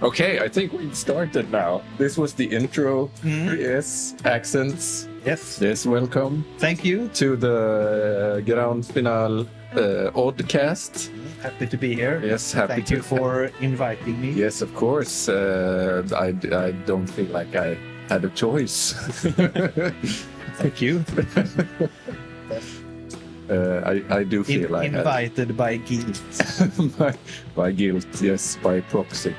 Okay, I think we started now. This was the intro. Yes, accents. Yes, welcome. Thank you. To the Grand Final Oddcast. Happy to be here. Yes, happy Thank to. you for inviting me. Yes, of course. I don't feel like I had a choice. Thank you. I do feel I had. Invited by guilt. by guilt, yes, by proxy.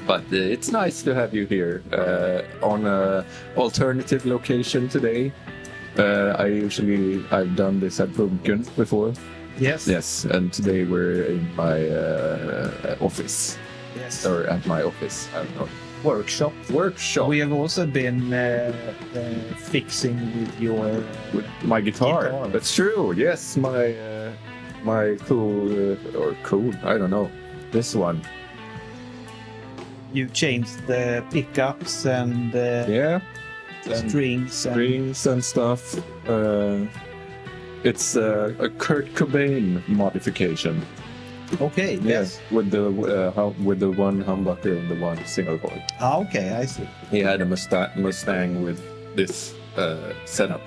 But it's nice to have you here on a alternative location today. I've done this at Bunken before. Yes. Yes, and today we're in my office. Yes. Or at my office. I don't know. Workshop. We We have also been fixing with your with my guitar. That's true. Yes, my cool. I don't know. This one. You changed the pickups and Yeah. strings and stuff. It's a Kurt Cobain modification. Okay. Yes. With the one humbucker and the one single coil. Okay, I see. He had a Mustang with this setup.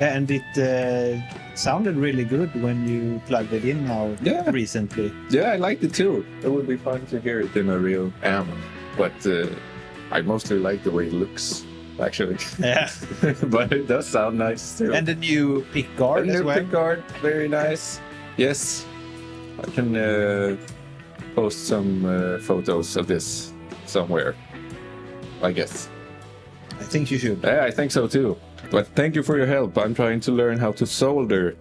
And it sounded really good when you plugged it in now recently. Yeah, I liked it too. It would be fun to hear it in a real amp, but I mostly like the way it looks, actually. Yeah. But it does sound nice too. And the new pick guard as well. Pick guard, very nice. Yes, I can post some photos of this somewhere, I guess. I think you should. Yeah, I think so too. But thank you for your help. I'm trying to learn how to solder.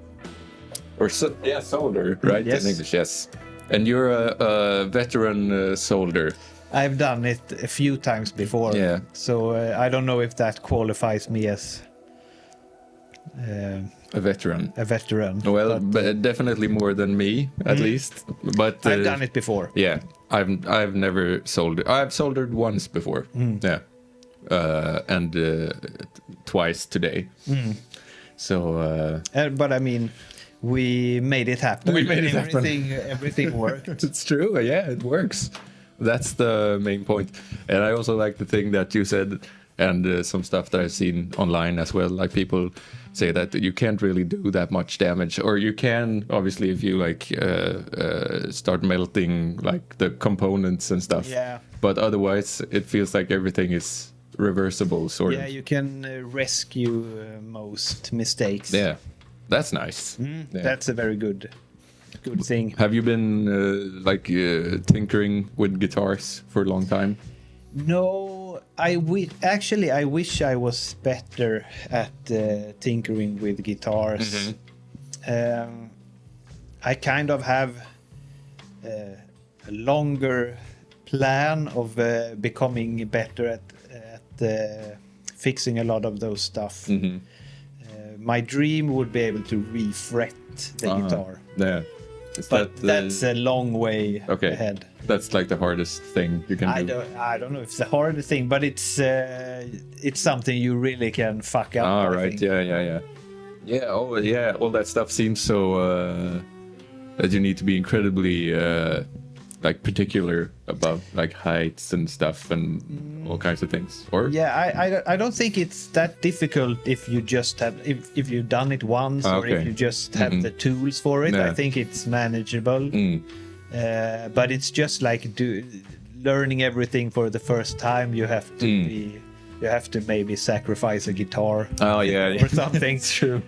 Solder, right? Yes. In English, yes. And you're a veteran solder. I've done it a few times before. Yeah. So I don't know if that qualifies me as A veteran. a veteran. Well, but definitely more than me, at least. But I've done it before. Yeah, I've never soldered. I've soldered once before. Yeah, and twice today. So. But I mean, we made it happen. We made it happen. Everything worked. It's true. Yeah, it works. That's the main point. And I also like the thing that you said, and some stuff that I've seen online as well. Like people say that you can't really do that much damage, or you can obviously if you like start melting like the components and stuff. Yeah. But otherwise, it feels like everything is reversible, sort Yeah, of. you can rescue most mistakes. Yeah, that's nice. Yeah. That's a very good thing. Have you been tinkering with guitars for a long time? No, I wish I was better at tinkering with guitars. I kind of have a longer plan of becoming better at fixing a lot of those stuff. My dream would be able to refret the guitar. Yeah. But that's a long way ahead. That's like the hardest thing you can do. I don't know if it's the hardest thing, but it's something you really can fuck up. All I right. think. Yeah. Yeah. Oh, yeah. All that stuff seems so that you need to be incredibly like particular about like heights and stuff and all kinds of things. Or I don't think it's that difficult if you just have if you've done it once or if you just have the tools for it. Yeah. I think it's manageable. But it's just like learning everything for the first time. You have to you have to maybe sacrifice a guitar. Oh yeah, or something. It's true.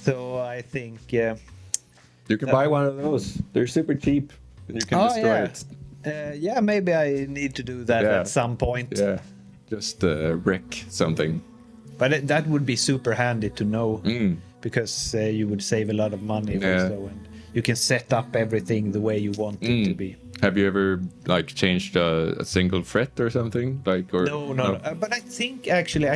So I think you can buy one of those. They're super cheap. You can destroy it. Yeah, maybe I need to do that at some point. Yeah, just wreck something. But that would be super handy to know because you would save a lot of money also, and you can set up everything the way you want it to be. Have you ever like changed a single fret or something? Like or no. But I think actually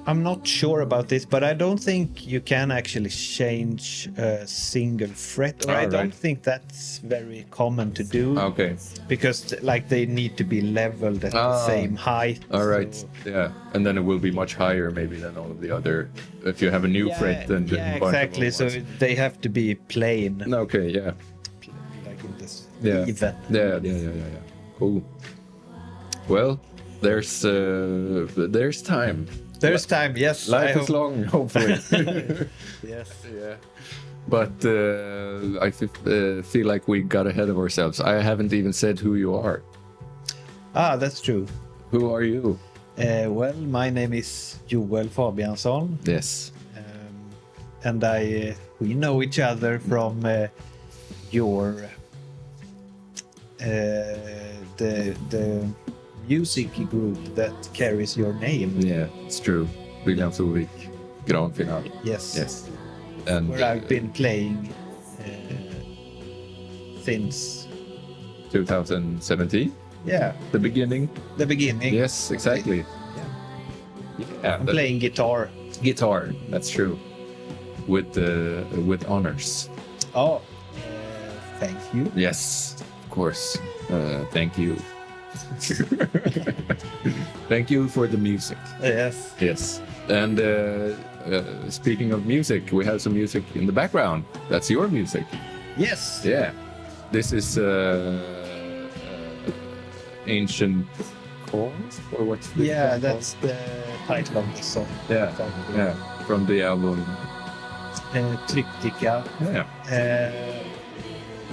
I'm not sure about this, but I don't think you can actually change a single fret, or I don't think that's very common to do. Okay. Because like they need to be leveled at the same height. All right. So. Yeah, and then it will be much higher maybe than all of the other. If you have a new fret, then exactly. So they have to be plain. Okay. Yeah. Like in this Yeah. even. Yeah. Cool. Well, there's time. There's time, yes. Life I is hope. long, hopefully. Yes. Yeah. But I feel like we got ahead of ourselves. I haven't even said who you are. Ah, that's true. Who are you? Well, my name is Joel Fabiansson. Yes. And we know each other from your the music group that carries your name. Yeah, it's true. William Solvik, Grand Final. Yes. And Where I've been playing since 2017. Yeah, The beginning. the beginning. Yes, exactly. Yeah. I'm playing guitar. Guitar. That's true. With honors. Oh, thank you. Yes, of course. Thank you. Thank you for the music. Yes. Yes. And speaking of music, we have some music in the background. That's your music. Yes. Yeah. This is Ancient Chords, or what's the Yeah, that's the title of the song. Yeah. From the album. Triptyka. Yeah.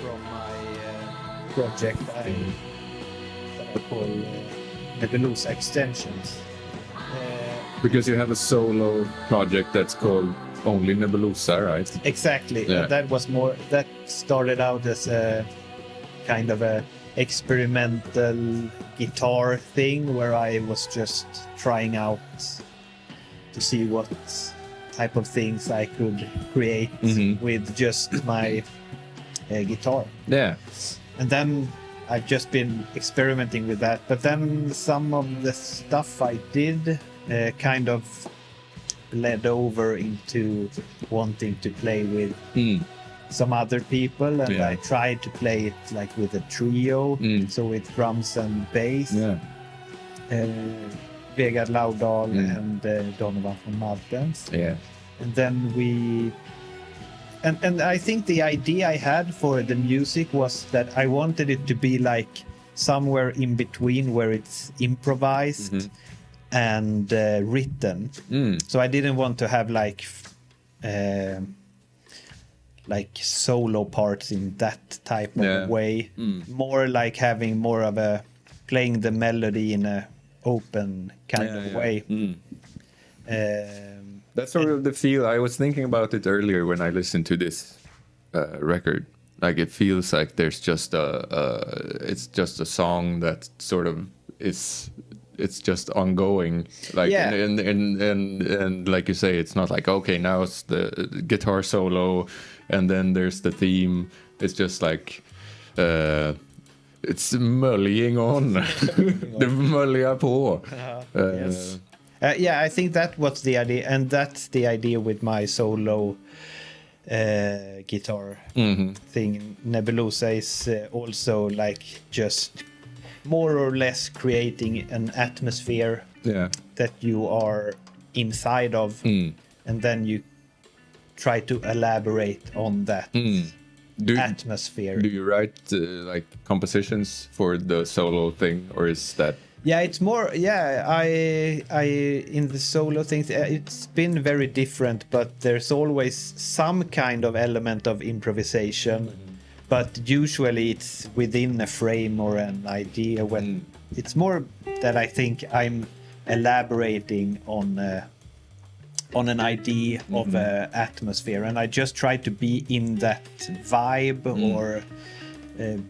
From my project that I call Nebulosa Extensions. Because you have a solo project that's called Only Nebulosa, right? Exactly. Yeah. That started out as a kind of a experimental guitar thing where I was just trying out to see what type of things I could create with just my guitar. Yeah. And then I've just been experimenting with that. But then some of the stuff I did kind of led over into wanting to play with some other people, and Yeah. I tried to play it like with a trio, so with drums and bass. Yeah. Vegard Laudal and Donovan von Martens. Yeah. And then and I think the idea I had for the music was that I wanted it to be like somewhere in between where it's improvised and written. So I didn't want to have like solo parts in that type of way. More like having more of a playing the melody in a open kind of way. That's sort of the feel. I was thinking about it earlier when I listened to this record. Like it feels like there's just it's just a song that sort of it's just ongoing. Like and like you say, it's not like okay, now it's the guitar solo and then there's the theme. It's just like it's mölling on. Det möljar på. Yes. Yeah, I think that was the idea, and that's the idea with my solo guitar thing. Nebulosa is also like just more or less creating an atmosphere that you are inside of, and then you try to elaborate on that atmosphere. Do you write like compositions for the solo thing, or is that? Yeah, it's more. Yeah, I in the solo things, it's been very different, but there's always some kind of element of improvisation. But usually it's within a frame or an idea. When it's more that I think I'm elaborating on an idea of an atmosphere, and I just try to be in that vibe or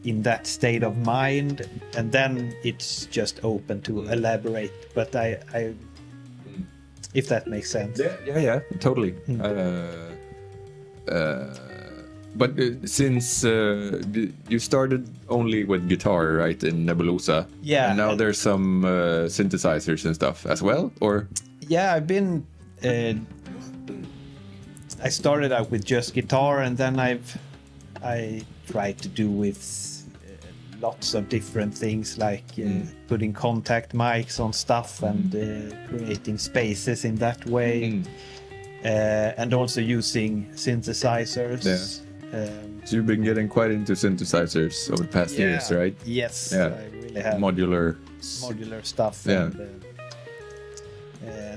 in that state of mind, and then it's just open to elaborate. But I if that makes sense. Yeah, totally. But since you started only with guitar, right, in Nebulosa, Yeah, and now there's some synthesizers and stuff as well, or? Yeah, I've been. I started out with just guitar, and then I tried to do with lots of different things, like putting contact mics on stuff and creating spaces in that way, and also using synthesizers. So you've been getting quite into synthesizers over the past years, right? Yes, Yeah. I really have. Modular Stuff. Yeah. And,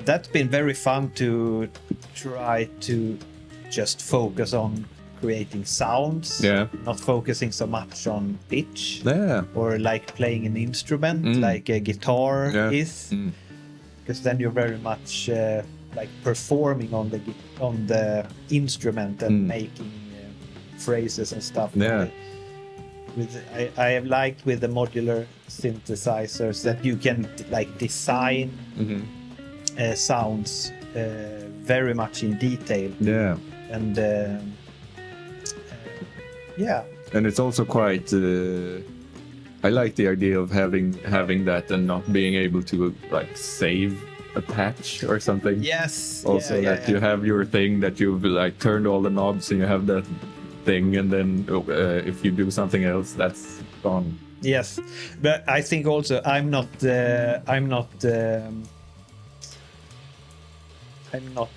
that's been very fun to try to just focus on creating sounds. Yeah. Not focusing so much on pitch. Yeah. Or like playing an instrument like a guitar is. Because then you're very much like performing on the instrument and making phrases and stuff. Yeah. I have liked with the modular synthesizers that you can like design sounds very much in detail. Yeah. And yeah. And it's also quite. I like the idea of having that and not being able to like save a patch or something. Yes. Also that you have your thing that you've like turned all the knobs and you have that thing, and then if you do something else, that's gone. Yes, but I think also I'm not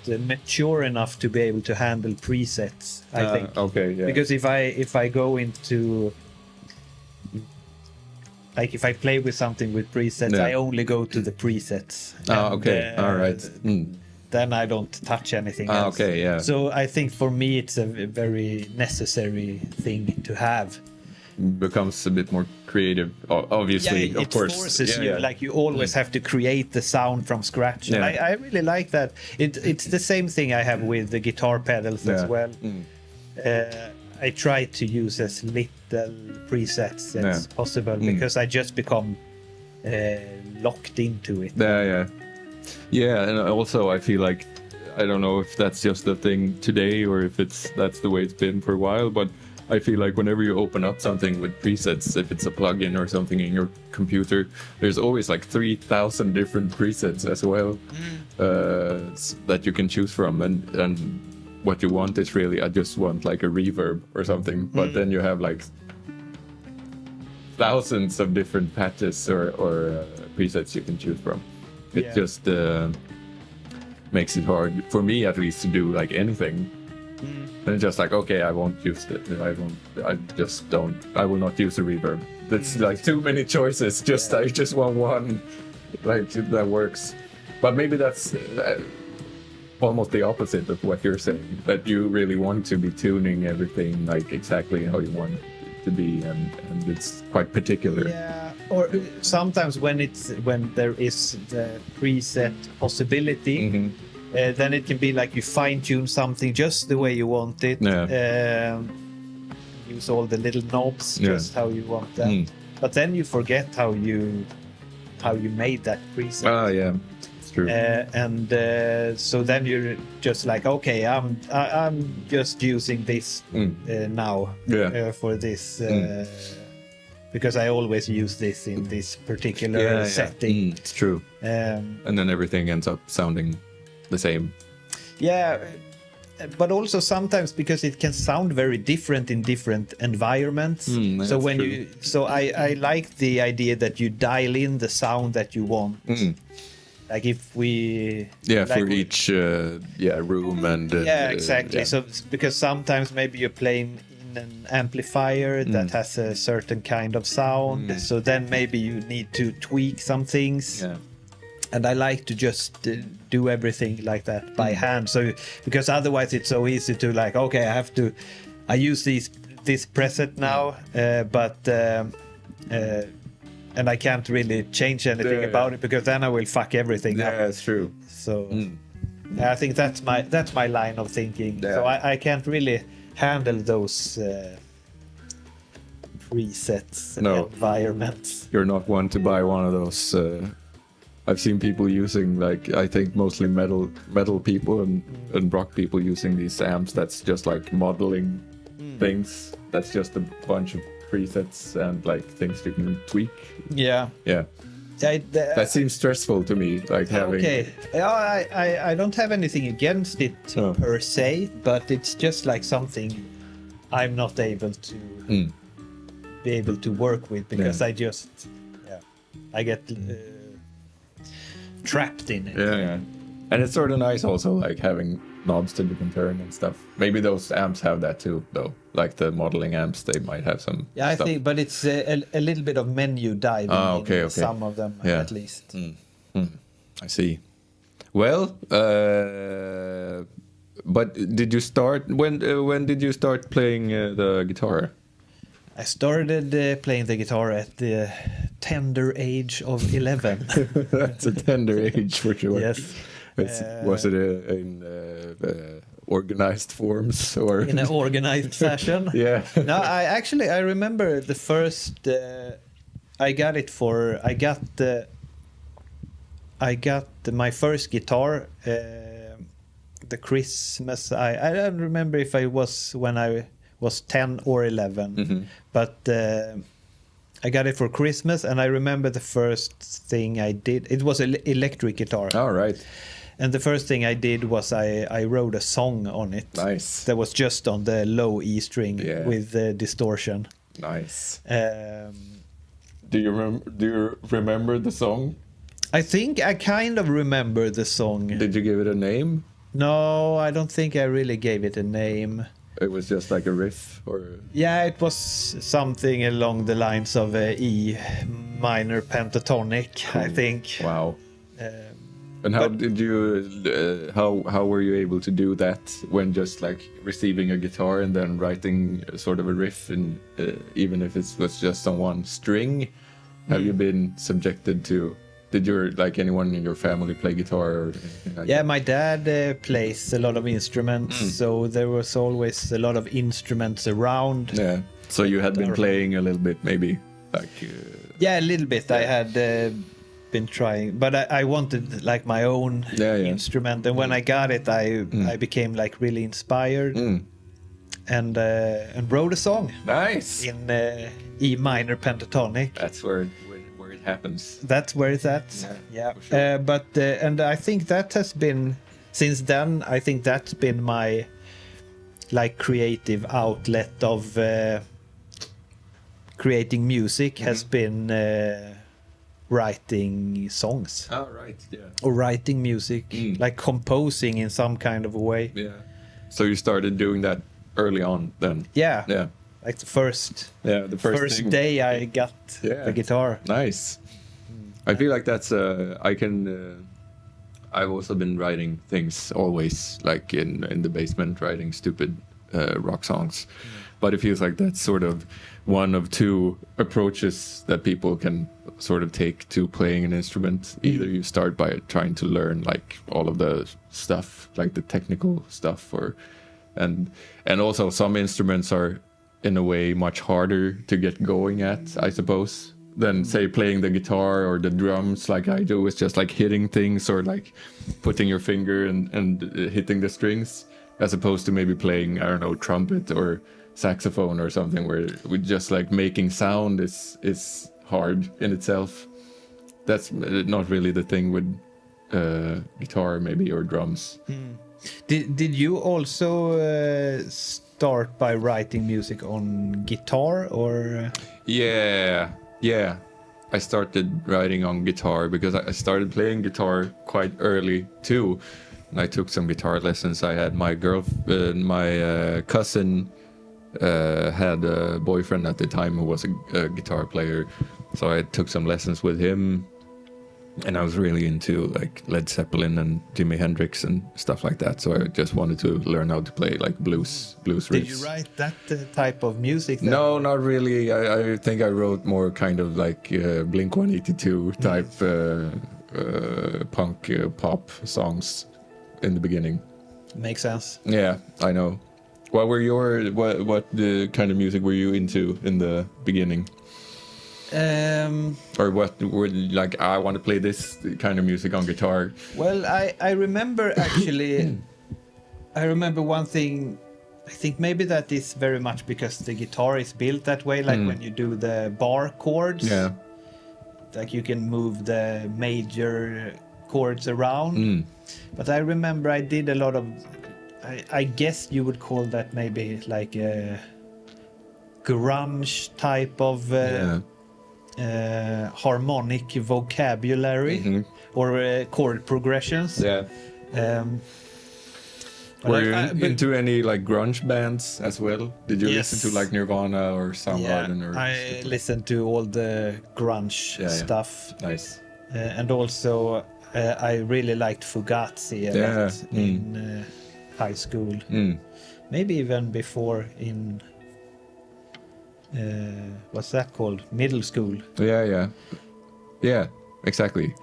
mature enough to be able to handle presets. I think. Okay. Yeah. Because if I go into like if I play with something with presets, I only go to the presets. Okay. All right. Then I don't touch anything else. Okay. Yeah. So I think for me it's a very necessary thing to have. Becomes a bit more creative, obviously. Yeah, of course. It forces you. Yeah. Like you always have to create the sound from scratch. And I really like that. It's the same thing I have with the guitar pedals as well. I try to use as little presets as possible because I just become locked into it. Yeah, and also I feel like I don't know if that's just a thing today or if that's the way it's been for a while, but I feel like whenever you open up something with presets, if it's a plugin or something in your computer, there's always like 3,000 different presets as well that you can choose from, and what you want is really, I just want like a reverb or something, but then you have like thousands of different patches or presets you can choose from. It just makes it hard for me, at least, to do like anything. And it's just like, okay, I won't use it. I will not use the reverb. That's like too many choices. I just want one, like that works. But maybe that's almost the opposite of what you're saying. That you really want to be tuning everything like exactly how you want it to be, and it's quite particular. Yeah. Or sometimes when there is the preset possibility. Then it can be like you fine-tune something just the way you want it. Use all the little knobs just how you want that. But then you forget how you made that preset. Yeah, it's true. So then you're just like, okay, I'm just using this now for this because I always use this in this particular setting. It's true. And then everything ends up sounding the same. Yeah, but also sometimes because it can sound very different in different environments. So when I like the idea that you dial in the sound that you want. Like if we for each room and exactly. So because sometimes maybe you're playing in an amplifier that has a certain kind of sound, so then maybe you need to tweak some things. And I like to just do everything like that by hand. So because otherwise it's so easy to like, okay, I use this preset now, and I can't really change anything about it because then I will fuck everything up. Yeah, it's true. So I think that's my line of thinking. So I can't really handle those presets environments. You're not one to buy one of those. I've seen people using, like, I think mostly metal people and rock people using these amps that's just like modeling things. That's just a bunch of presets and like things you can tweak. Yeah. That seems stressful to me, like having. Okay. I don't have anything against it per se, but it's just like something I'm not able to be able to work with because I just I get trapped in it. And it's sort of nice also, like having knobs that you can turn and stuff. Maybe those amps have that too, though. Like the modeling amps, they might have some. Yeah, I stuff. think, but it's a little bit of menu diving in some of them, at least. I see. Well, but did you start when did you start playing the guitar? I started playing the guitar at the tender age of 11. That's a tender age for sure. Yes. Was it in organized forms or in an organized fashion? Yeah. No, I remember the first. I got my first guitar. The Christmas. I don't remember if I was when I was 10 or 11, but I got it for Christmas, and I remember the first thing I did. It was an electric guitar. All right. And the first thing I did was I wrote a song on it. Nice. That was just on the low E string with distortion. Nice. Do you remember the song? I think I kind of remember the song. Did you give it a name? No, I don't think I really gave it a name. It was just like a riff, or yeah, it was something along the lines of E minor pentatonic, cool. I think. Wow. And how did you? How were you able to do that when just like receiving a guitar and then writing sort of a riff, and even if it was just on one string? Have you been subjected to? Did anyone in your family play guitar or anything like that? My dad plays a lot of instruments, so there was always a lot of instruments around. Yeah. So you had been playing a little bit, maybe, like. Yeah, a little bit. Yeah. I had been trying, but I wanted like my own instrument, and when I got it, I became like really inspired, and wrote a song. Nice. In E minor pentatonic. That's where it happens. That's where it's at. Yeah. Sure. But and I think that has been since then. I think that's been my like creative outlet of creating music has been writing songs. Oh, right. Yeah. Or writing music, like composing in some kind of a way. Yeah. So you started doing that early on then. Yeah. Yeah. Like the first first day I got the guitar. Nice. I feel like that's I've also been writing things always, like in the basement, writing stupid rock songs. But it feels like that's sort of one of two approaches that people can sort of take to playing an instrument. Either you start by trying to learn like all of the stuff, like the technical stuff, and also some instruments are in a way much harder to get going at, I suppose, than say playing the guitar or the drums like I do. It's just like hitting things or like putting your finger and hitting the strings, as opposed to maybe playing, I don't know, trumpet or saxophone or something where with just like making sound is hard in itself. That's not really the thing with guitar maybe, or drums. Did you also start by writing music on guitar, or? Yeah. I started writing on guitar because I started playing guitar quite early too, and I took some guitar lessons. I had my cousin had a boyfriend at the time who was a guitar player, so I took some lessons with him. And I was really into like Led Zeppelin and Jimi Hendrix and stuff like that. So I just wanted to learn how to play like blues riffs. Did you write that type of music then? No, not really. I think I wrote more kind of like Blink-182 type punk pop songs in the beginning. Makes sense. Yeah, I know. What kind of music were you into in the beginning? Or what were like, I want to play this kind of music on guitar? Well, I remember actually, I remember one thing. I think maybe that is very much because the guitar is built that way, like when you do the bar chords. Yeah. Like you can move the major chords around. But I remember I did a lot of, I guess you would call that maybe like a grunge type of harmonic vocabulary or chord progressions. Yeah. Were you into any like grunge bands as well? Did you listen to like Nirvana or Soundgarden? Yeah, or I listened to all the grunge stuff. Nice. And also I really liked Fugazi a lot in high school. Maybe even before in what's that called? Middle school. Yeah, exactly.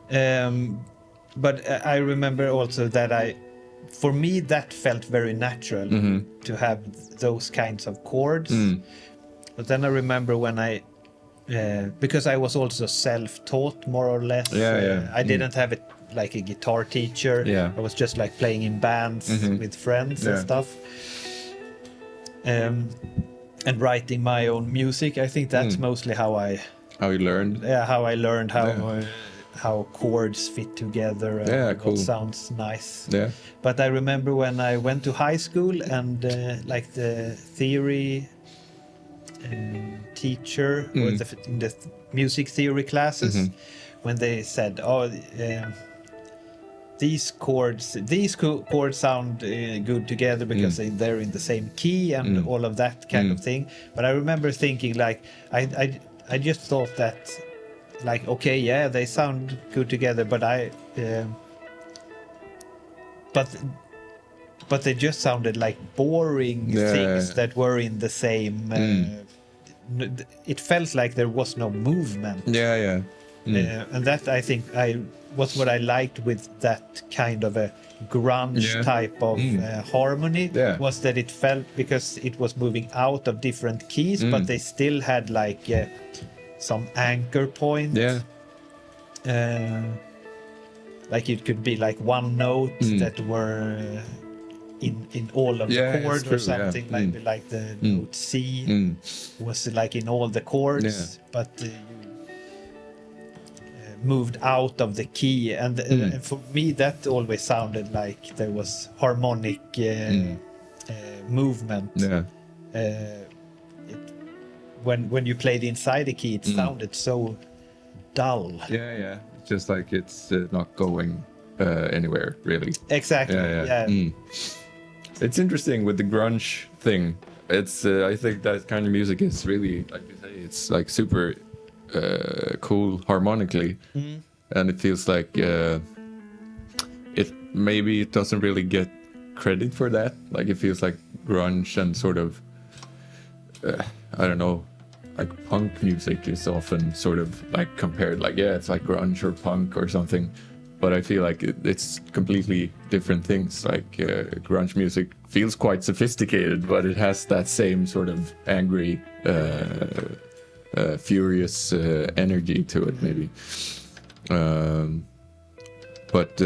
But I remember also that for me that felt very natural to have those kinds of chords. But then I remember when because I was also self-taught more or less. I didn't have a guitar teacher. I was just like playing in bands with friends and stuff. And writing my own music. I think that's mostly how you learned. Yeah, how I learned how chords fit together and what sounds nice. Yeah. But I remember when I went to high school and like the theory teacher or in the music theory classes, when they said, these chords sound good together because they're in the same key and all of that kind of thing. But I remember thinking like I just thought that like, okay, yeah, they sound good together, but but they just sounded like boring things that were in the same it felt like there was no movement. And that I think was what I liked with that kind of a grunge type of harmony, was that it felt, because it was moving out of different keys, but they still had like some anchor point. Like it could be like one note that were in all of the chords or something, like the note C was like in all the chords, but you moved out of the key, and for me that always sounded like there was harmonic movement. When you played inside the key, it sounded so dull. Just like it's not going anywhere really. Exactly. It's interesting with the grunge thing. It's I think that kind of music is really, like you say, it's like super cool harmonically, and it feels like it doesn't really get credit for that. Like it feels like grunge and sort of I don't know, like punk music is often sort of like compared like, it's like grunge or punk or something, but I feel like it's completely different things. Like grunge music feels quite sophisticated, but it has that same sort of angry furious energy to it maybe. But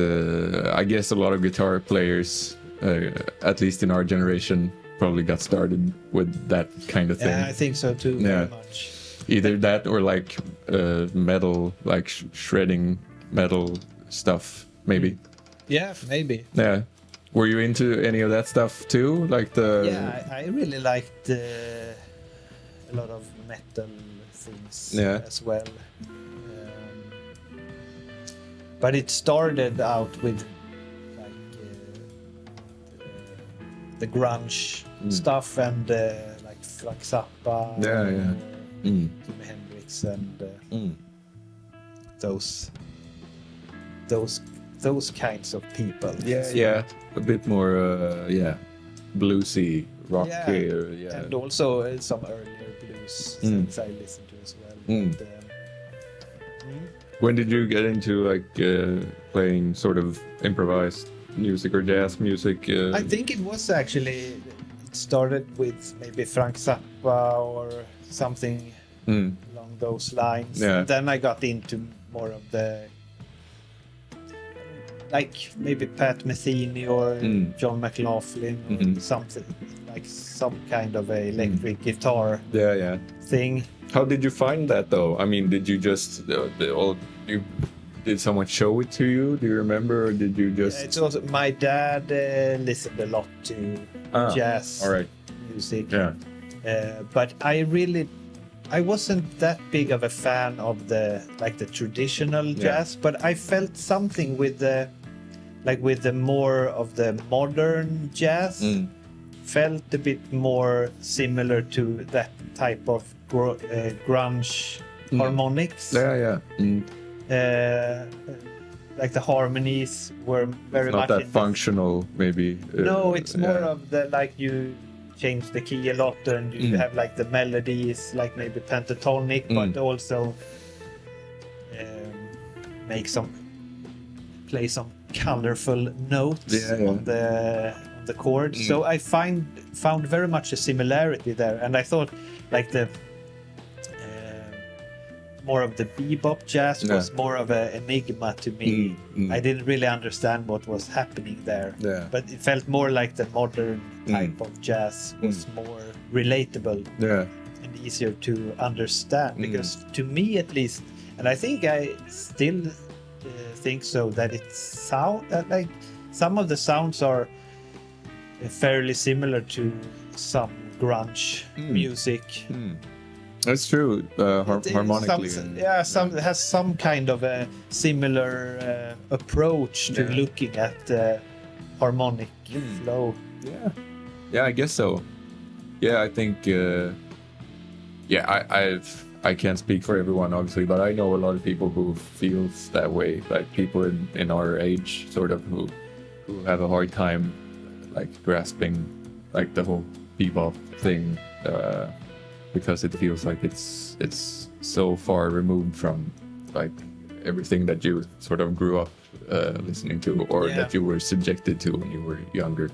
I guess a lot of guitar players, at least in our generation, probably got started with that kind of thing. I think so too, very much. Either that or like metal, like shredding metal stuff, maybe. Yeah, maybe. Yeah. Were you into any of that stuff too? Like I really liked a lot of metal things as well. But it started out with like the grunge stuff and like Frank Zappa, Jimi Hendrix, and those kinds of people. A bit more bluesy, rocky. And also some earlier blues things I listened to as well. But, when did you get into like playing sort of improvised music or jazz music? I think it was actually, it started with maybe Frank Zappa or something along those lines. And then I got into more of the, like maybe Pat Metheny or John McLaughlin or something, like some kind of a electric guitar thing. How did you find that though? I mean, did you just did someone show it to you? Do you remember, or did you just? It's also my dad listened a lot to jazz music. But I wasn't that big of a fan of the traditional jazz, but I felt something with like with the more of the modern jazz, felt a bit more similar to that type of grunge harmonics. Yeah. Like the harmonies were very It's not much that functional, maybe. No, it's more of the like you change the key a lot and you have like the melodies like maybe pentatonic, but also play some colorful notes on the chords. So I found very much a similarity there, and I thought like the more of the bebop jazz was more of an enigma to me. I didn't really understand what was happening there, but it felt more like the modern type of jazz was more relatable and easier to understand, because to me at least, and I think I still think so, that it sound like some of the sounds are fairly similar to some grunge music. That's true. Harmonically. Some has some kind of a similar approach to looking at harmonic flow. Yeah, I guess so. Yeah, I think. I can't speak for everyone, obviously, but I know a lot of people who feels that way. Like people in our age, sort of, who have a hard time, like grasping, like the whole bebop thing. Because it feels like it's so far removed from like everything that you sort of grew up listening to, or that you were subjected to when you were younger.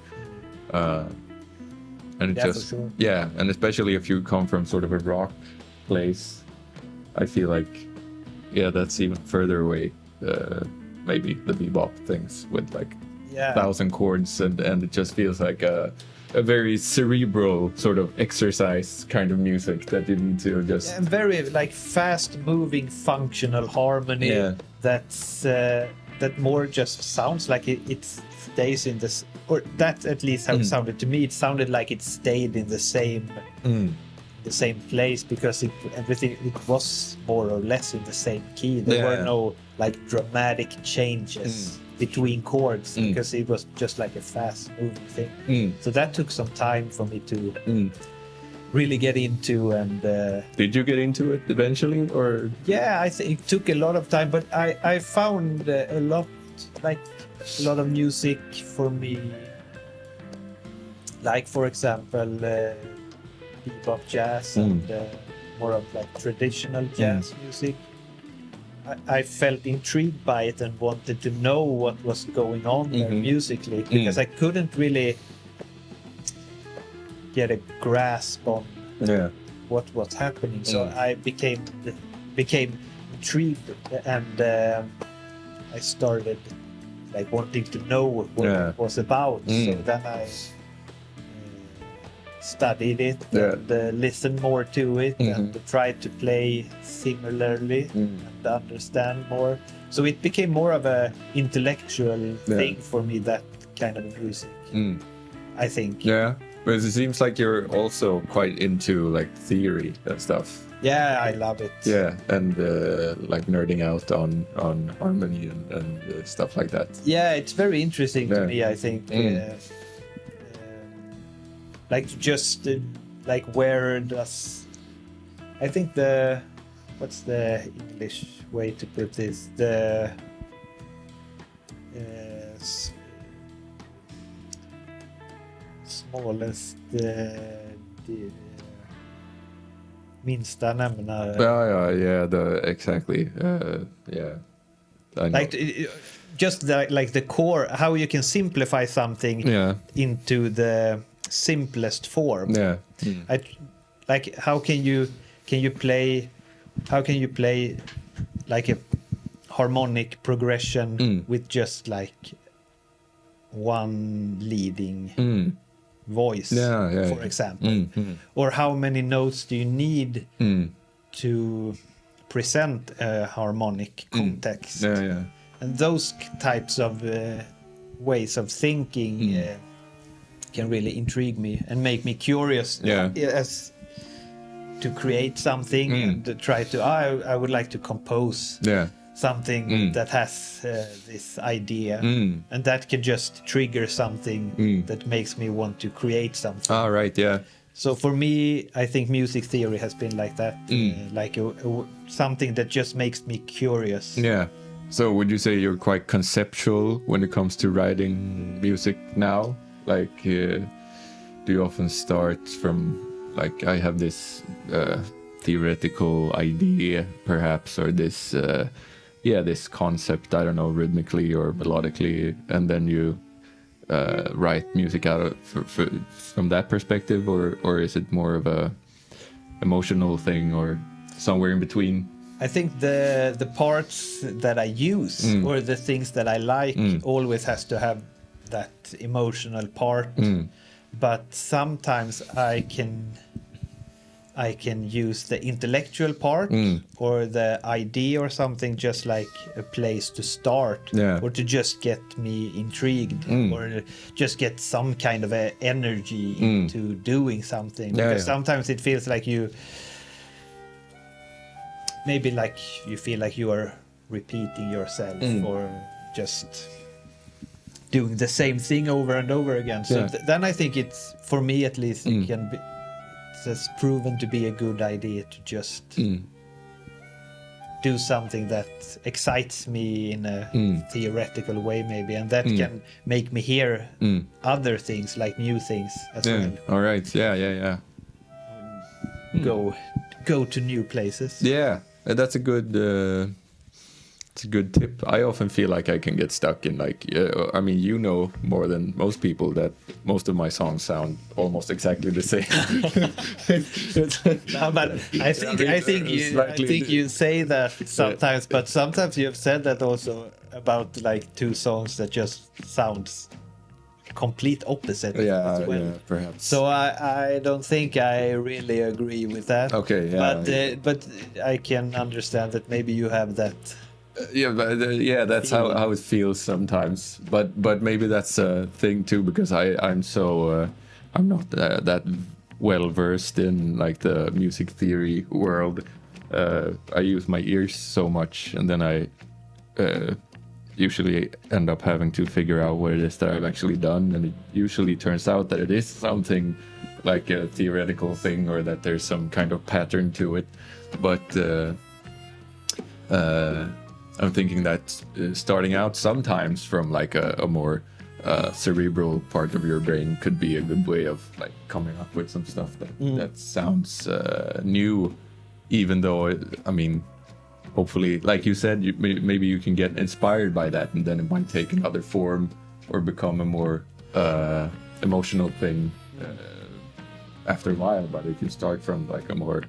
And it just for sure. and especially if you come from sort of a rock place, I feel like that's even further away. Maybe the bebop things with like 1,000 chords, and it just feels like a very cerebral sort of exercise kind of music that you need to just... And very like fast moving functional harmony that more just sounds like it stays in this, or that's at least how it sounded to me. It sounded like it stayed in the same place, because it was more or less in the same key. There were no like dramatic changes between chords, because it was just like a fast moving thing. So that took some time for me to really get into. And did you get into it eventually, or? Yeah, I think it took a lot of time, but I found a lot of music for me, like for example bebop jazz and more of like traditional jazz music. I felt intrigued by it and wanted to know what was going on there musically, because I couldn't really get a grasp on what was happening. So I became intrigued, and I started like wanting to know what it was about. So then I studied it and listened more to it and tried to play similarly and understand more. So it became more of a intellectual thing for me, that kind of music. I think. Yeah, but it seems like you're also quite into like theory and stuff. Yeah, I love it. Yeah, and like nerding out on harmony and stuff like that. Yeah, it's very interesting to me, I think. Like just like where does, I think what's the English way to put this, the smallest minsta nämnare. Exactly. I know. Like just like the core, how you can simplify something into the simplest form. Like how can you play like a harmonic progression with just like one leading voice, for example, or how many notes do you need to present a harmonic context? And those types of ways of thinking can really intrigue me and make me curious as to create something and to try to I would like to compose something that has this idea, and that can just trigger something that makes me want to create something. Ah, right, yeah. So for me, I think music theory has been like that, like something that just makes me curious. Yeah. So would you say you're quite conceptual when it comes to writing music now? Like, do you often start from, like, I have this theoretical idea, perhaps, or this, this concept, I don't know, rhythmically or melodically, and then you write music out of, from that perspective, or is it more of a emotional thing, or somewhere in between? I think the parts that I use or the things that I like always has to have that emotional part. But sometimes I can use the intellectual part or the idea or something, just like a place to start, or to just get me intrigued, or just get some kind of a energy into doing something. Because sometimes it feels like maybe like you feel like you are repeating yourself or just doing the same thing over and over again. So then I think it's, for me at least, it can be, it's proven to be a good idea to just do something that excites me in a theoretical way, maybe, and that can make me hear other things, like new things as well. All right. Yeah. Go to new places. Yeah, that's a good. It's a good tip. I often feel like I can get stuck in, like, I mean, you know more than most people that most of my songs sound almost exactly the same. No, but I think you say that sometimes, but sometimes you have said that also about like two songs that just sounds complete opposite. Yeah, as well. yeah, perhaps. So I don't think I really agree with that. Okay, yeah. But I can understand that maybe you have that. That's how it feels sometimes. But maybe that's a thing too, because I'm not that well versed in like the music theory world. I use my ears so much, and then I usually end up having to figure out what it is that I've actually done, and it usually turns out that it is something like a theoretical thing, or that there's some kind of pattern to it. But I'm thinking that starting out sometimes from like a more cerebral part of your brain could be a good way of like coming up with some stuff that sounds new, even though I mean, hopefully, like you said, maybe you can get inspired by that, and then it might take another form or become a more emotional thing after a while. But if you start from like a more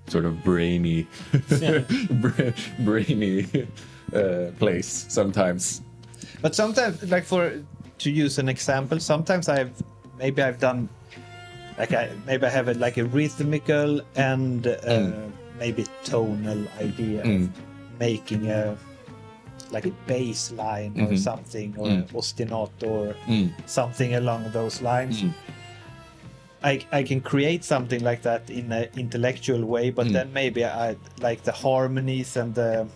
sort of brainy place sometimes. But sometimes, like, to use an example, sometimes I've done like I have a rhythmical and maybe tonal idea of making a bass line or something, or ostinato or something along those lines. I can create something like that in an intellectual way, but then maybe I like the harmonies and the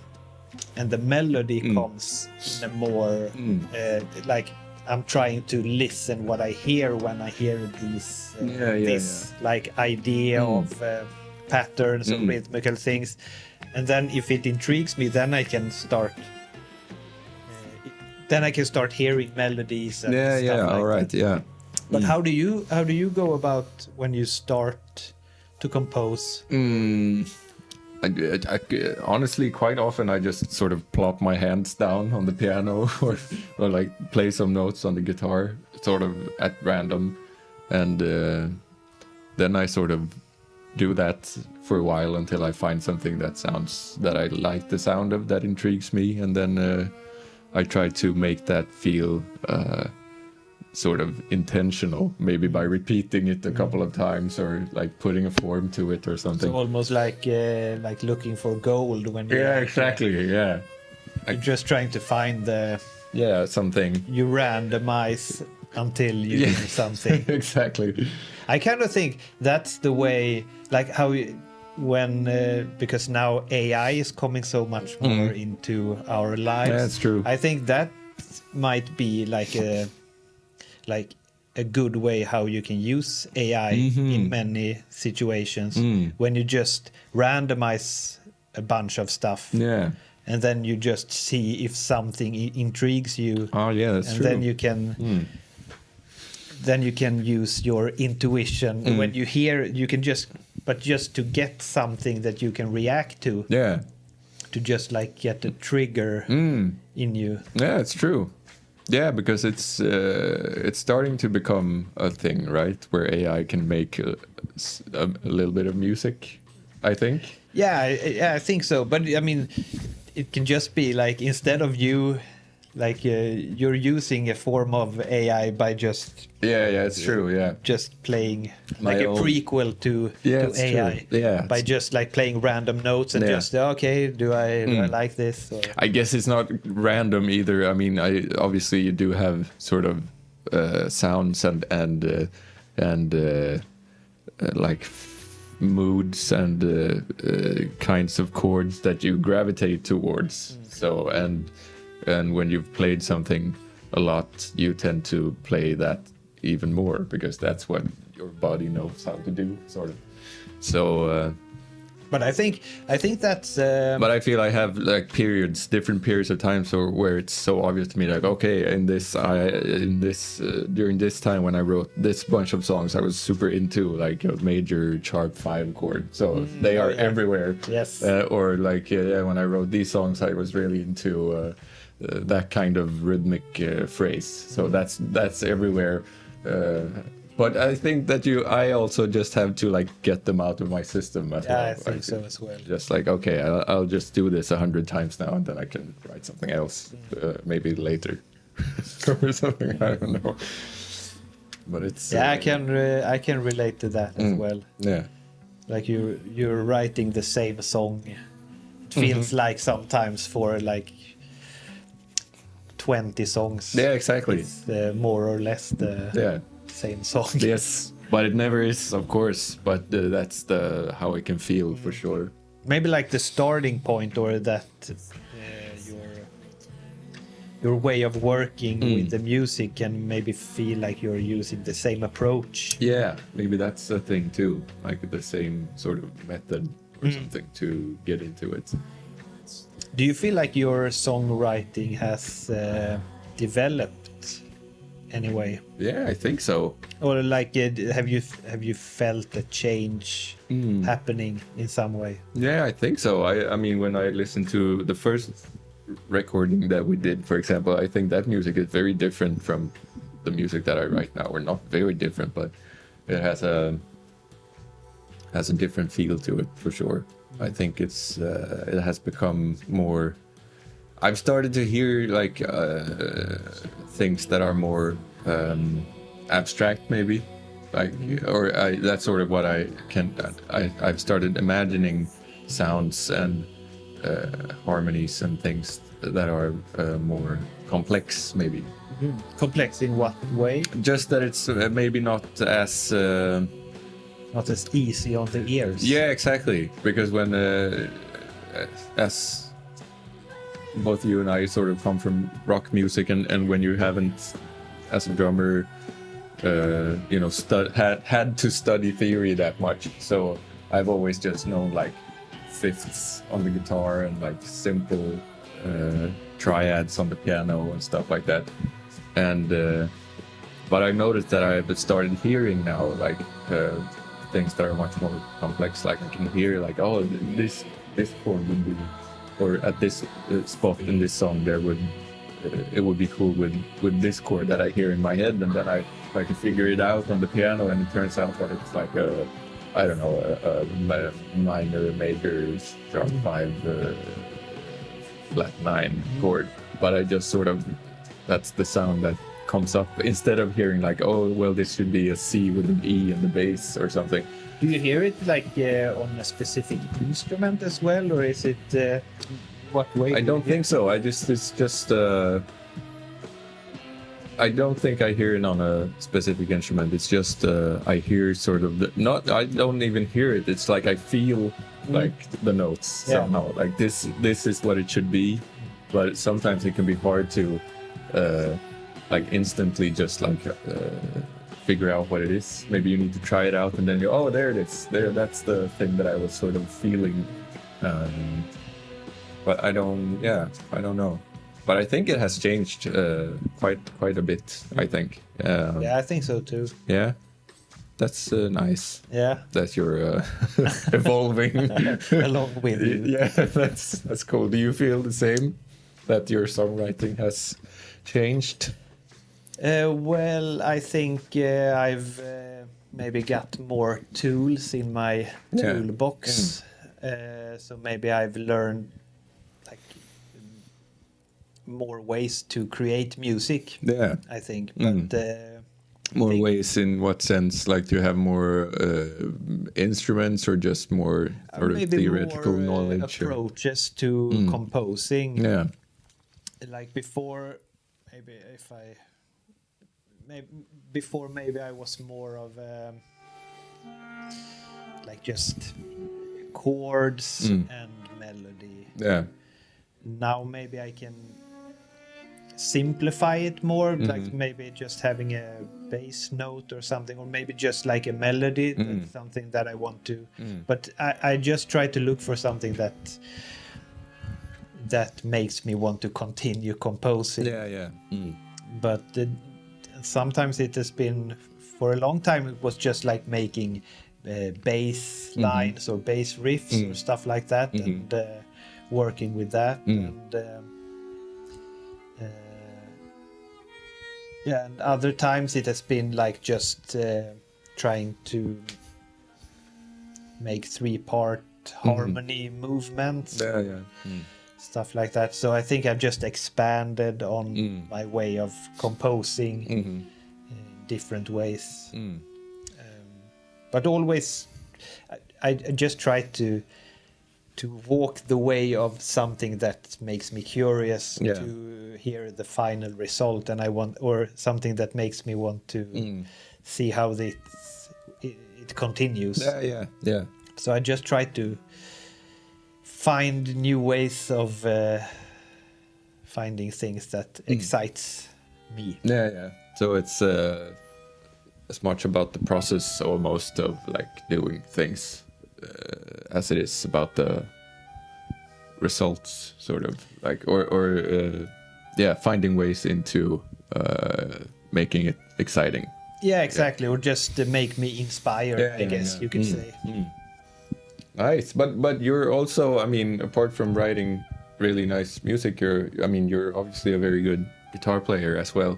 melody comes in a more like I'm trying to listen what I hear when I hear this like idea of patterns and rhythmical things, and then if it intrigues me, then I can start. Then I can start hearing melodies and stuff like all right, that. yeah. But how do you go about when you start to compose? I honestly, quite often I just sort of plop my hands down on the piano or like play some notes on the guitar, sort of at random, and then I sort of do that for a while until I find something that I like the sound of, that intrigues me, and then I try to make that feel sort of intentional, maybe by repeating it a couple of times, or like putting a form to it or something. So almost like looking for gold when you exactly. You're just trying to find something. You randomize until you do something. Exactly. I kind of think that's the way, like how when because now AI is coming so much more into our lives. Yeah, that's true. I think that might be like a good way how you can use AI in many situations when you just randomize a bunch of stuff. Yeah. And then you just see if something intrigues you. Oh yeah, that's and true. Then you can use your intuition when you hear. You can just to get something that you can react to. Yeah. To just like get a trigger in you. Yeah, it's true. Yeah, because it's starting to become a thing, right? Where AI can make a little bit of music, I think. Yeah, I think so. But I mean, it can just be like instead of you, like you're using a form of AI by just it's true. Yeah, just playing My like own- a prequel to it's AI. true. Yeah, by just like playing random notes and just okay, do I like this? Or... I guess it's not random either. I mean, obviously you do have sort of sounds and like moods and kinds of chords that you gravitate towards. So and when you've played something a lot, you tend to play that even more because that's what your body knows how to do, sort of. So. But I think that's. But I feel I have like different periods of time, so where it's so obvious to me, like okay, during this time when I wrote this bunch of songs, I was super into like a major sharp 5 chord, so they are everywhere. Yes. Or like when I wrote these songs, I was really into that kind of rhythmic phrase. So that's everywhere. But I think that I also just have to like get them out of my system as well. I think so as well. Just like, okay, I'll just do this 100 times now and then I can write something else, maybe later or something, I don't know. But it's... I can relate to that as well. Yeah. Like you're writing the same song. It feels like sometimes for like 20 songs. Yeah, exactly. It's more or less the same song. Yes, but it never is, of course. But that's how it can feel for sure. Maybe like the starting point, or that your way of working with the music can maybe feel like you're using the same approach. Yeah, maybe that's a thing too, like the same sort of method or something to get into it. Do you feel like your songwriting has developed anyway? Yeah, I think so. Or like, have you felt a change happening in some way? Yeah, I think so. I mean, when I listened to the first recording that we did, for example, I think that music is very different from the music that I write now. Or not very different, but it has a different feel to it for sure. I think it has become more. I've started to hear like things that are more abstract, maybe, like, or that's sort of what I've started imagining sounds and harmonies and things that are more complex, maybe. Complex in what way? Just that it's maybe not as easy on the ears. Yeah, exactly. Because when as both you and I sort of come from rock music, and when you haven't, as a drummer, had to study theory that much, so I've always just known like fifths on the guitar and like simple triads on the piano and stuff like that. And but I noticed that I've started hearing now like things that are much more complex. Like I can hear like, oh, this chord would be, or at this spot in this song there would it would be cool with this chord that I hear in my head, and then I try to figure it out on the piano, and it turns out that it's like a minor major sharp 5 flat 9 chord. But I just sort of, that's the sound that comes up instead of hearing like, oh well, this should be a C with an E in the bass or something. Do you hear it like on a specific instrument as well, or is it what way? I don't think so. It's just I don't think I hear it on a specific instrument. It's just I hear sort of not. I don't even hear it. It's like I feel like the notes somehow. Like this is what it should be, but sometimes it can be hard to like instantly just like figure out what it is. Maybe you need to try it out and then oh, there it is. There, that's the thing that I was sort of feeling. But I don't know. But I think it has changed quite a bit, I think. Yeah, I think so too. Yeah, that's nice. Yeah. That you're evolving. Along with you. Yeah, that's cool. Do you feel the same? That your songwriting has changed? Well, I think I've maybe got more tools in my toolbox. So maybe I've learned like more ways to create music. Yeah, I think, but more ways in what sense? Like, do you have more instruments, or just more sort of theoretical more, knowledge? Approaches to composing. Yeah, like before, maybe I was more of like just chords and melody. Yeah. Now maybe I can simplify it more, like maybe just having a bass note or something, or maybe just like a melody, that's something that I want to. But I just try to look for something that makes me want to continue composing. Yeah. But sometimes it has been, for a long time, it was just like making bass lines or bass riffs or stuff like that, and working with that. And other times it has been like just trying to make 3-part harmony movements. Yeah. Stuff like that. So I think I've just expanded on my way of composing in different ways. But always, I just try to walk the way of something that makes me curious to hear the final result, and I want, or something that makes me want to see how it continues. Yeah. So I just try to find new ways of finding things that excites me. Yeah. So it's as much about the process almost of like doing things as it is about the results, sort of like, or finding ways into making it exciting. Yeah, exactly. Or just make me inspired, I guess you could say. Nice, but you're also, I mean, apart from writing really nice music, you're obviously a very good guitar player as well.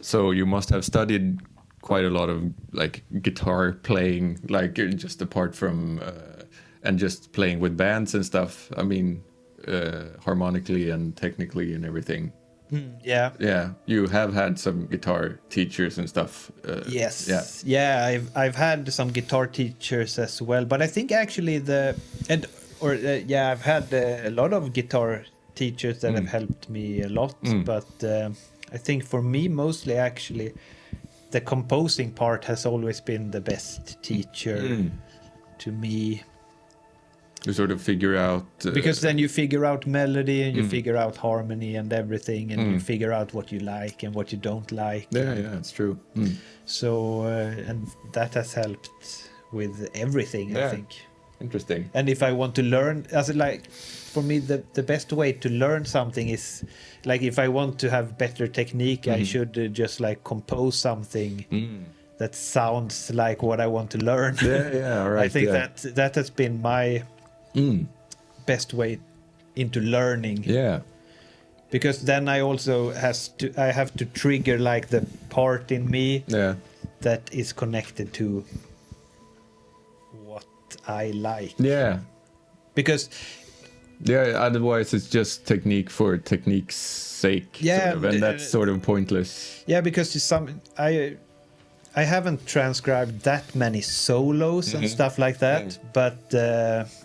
So you must have studied quite a lot of like guitar playing, like just apart from and just playing with bands and stuff. I mean, harmonically and technically and everything. Yeah, you have had some guitar teachers and stuff. Yes. Yeah, I've had some guitar teachers as well, but I think actually I've had a lot of guitar teachers that have helped me a lot. But I think for me, mostly actually, the composing part has always been the best teacher to me. You sort of figure out... because then you figure out melody, and you figure out harmony and everything, and you figure out what you like and what you don't like. Yeah, it's true. So, and that has helped with everything, I think. Interesting. And if I want to learn, for me, the best way to learn something is, like, if I want to have better technique, I should just like compose something that sounds like what I want to learn. Yeah, all right. I think that has been my best way into learning. Yeah. Because then I also have to trigger like the part in me that is connected to what I like. Yeah. Because otherwise it's just technique for technique's sake. Yeah, sort of, and that's sort of pointless. Yeah, because I haven't transcribed that many solos and stuff like that, but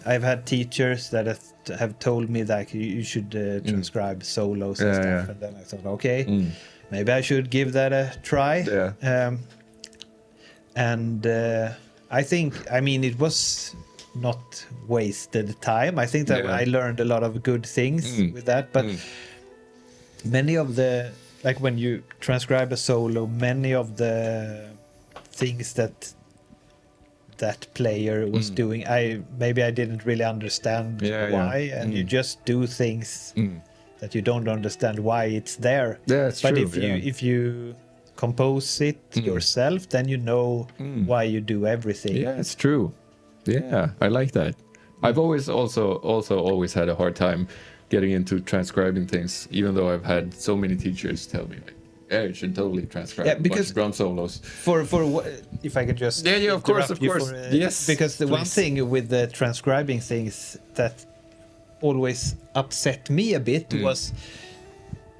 I've had teachers that have told me that you should transcribe solos and stuff, and then I thought, okay, maybe I should give that a try. Yeah. And I think, I mean, it was not wasted time. I think that I learned a lot of good things with that. But many of the, like when you transcribe a solo, many of the things that player was doing, maybe I didn't really understand why, and you just do things that you don't understand why it's there. Yeah, it's but true. If you compose it yourself, then you know why you do everything. Yeah, it's true. Yeah, I like that. I've always always had a hard time getting into transcribing things, even though I've had so many teachers tell me, like, yeah, you should totally transcribe a bunch of drum solos. For if I could just of course. Yes, because the one thing with the transcribing things that always upset me a bit was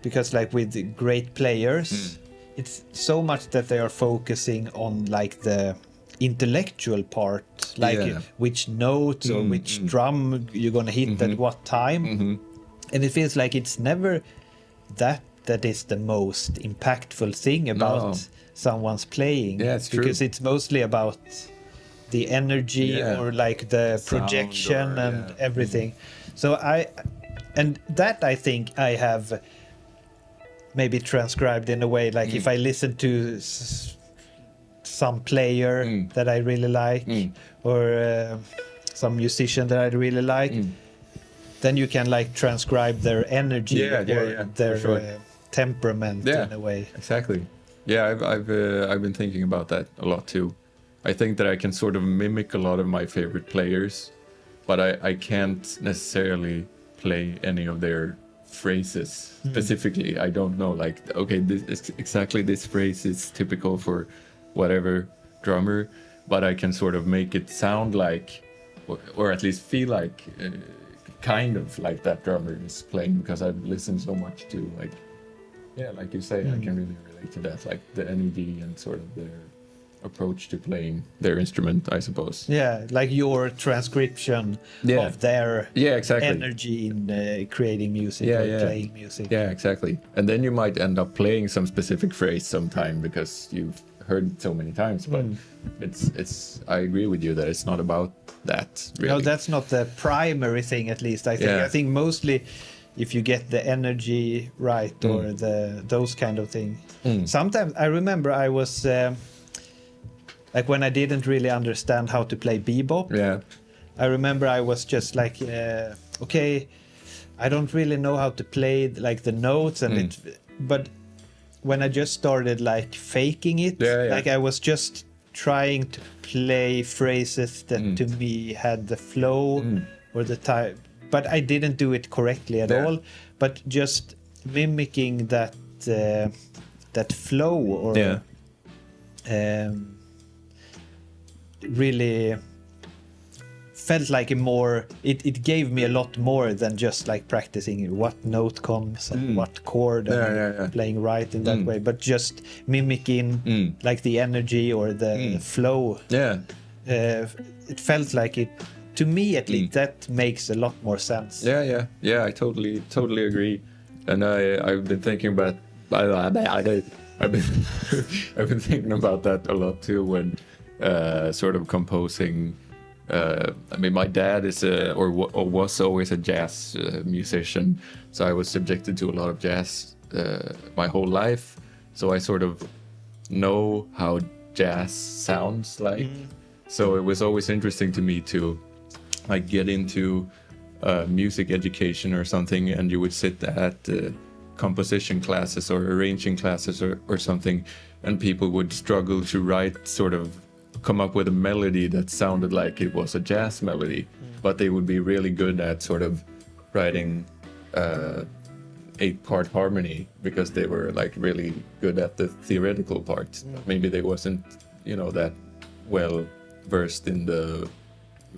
because, like, with the great players, it's so much that they are focusing on like the intellectual part, like which notes or which drum you're gonna hit at what time, and it feels like it's never that is the most impactful thing about someone's playing. Yeah, it's true. Because it's mostly about the energy or like the projection and everything. So I think I have maybe transcribed in a way, like if I listen to some player that I really like or some musician that I really like, then you can like transcribe their energy or their temperament in a way. Exactly. Yeah, I've been thinking about that a lot too. I think that I can sort of mimic a lot of my favorite players, but I can't necessarily play any of their phrases specifically. I don't know, like, okay, this phrase is typical for whatever drummer, but I can sort of make it sound like, or at least feel like, kind of like that drummer is playing, because I've listened so much to, like, like you say, I can really relate to that, like the energy and sort of their approach to playing their instrument, I suppose. Yeah, like your transcription of their energy in creating music or playing music. Yeah, exactly. And then you might end up playing some specific phrase sometime because you've heard it so many times, but it's I agree with you that it's not about that, really. No, that's not the primary thing, at least, I think. I think mostly if you get the energy right or those kind of things. Sometimes I remember I was like when I didn't really understand how to play bebop. I remember I was just like, okay, I don't really know how to play like the notes and but when I just started like faking it, like I was just trying to play phrases that to me had the flow or the type, but I didn't do it correctly at all. But just mimicking that that flow or really felt like a more, it gave me a lot more than just like practicing what note comes and what chord and playing right in that way, but just mimicking like the energy or the flow. It felt like it, to me at least, that makes a lot more sense. I totally agree. And I've been thinking about I've been thinking about that a lot too when sort of composing. I mean, my dad is or was always a jazz musician, so I was subjected to a lot of jazz my whole life. So I sort of know how jazz sounds like. So it was always interesting to me to like get into music education or something, and you would sit at composition classes or arranging classes or something, and people would struggle to write, sort of come up with a melody that sounded like it was a jazz melody, but they would be really good at sort of writing 8-part harmony because they were like really good at the theoretical part. Maybe they wasn't, that well versed in the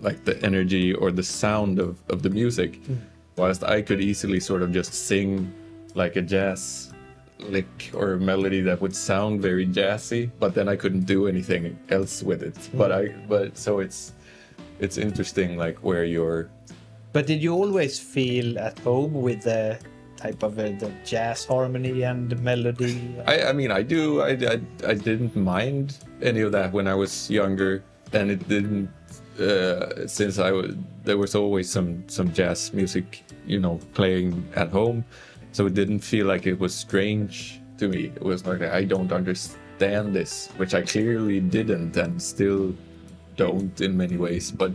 like the energy or the sound of the music, whilst I could easily sort of just sing like a jazz lick or a melody that would sound very jazzy, but then I couldn't do anything else with it. But so it's interesting, like where you're. But did you always feel at home with type of the jazz harmony and melody. I mean, I do. I didn't mind any of that when I was younger, and it didn't. Since there was always some jazz music, playing at home, so it didn't feel like it was strange to me. It was like I don't understand this, which I clearly didn't, and still don't in many ways. But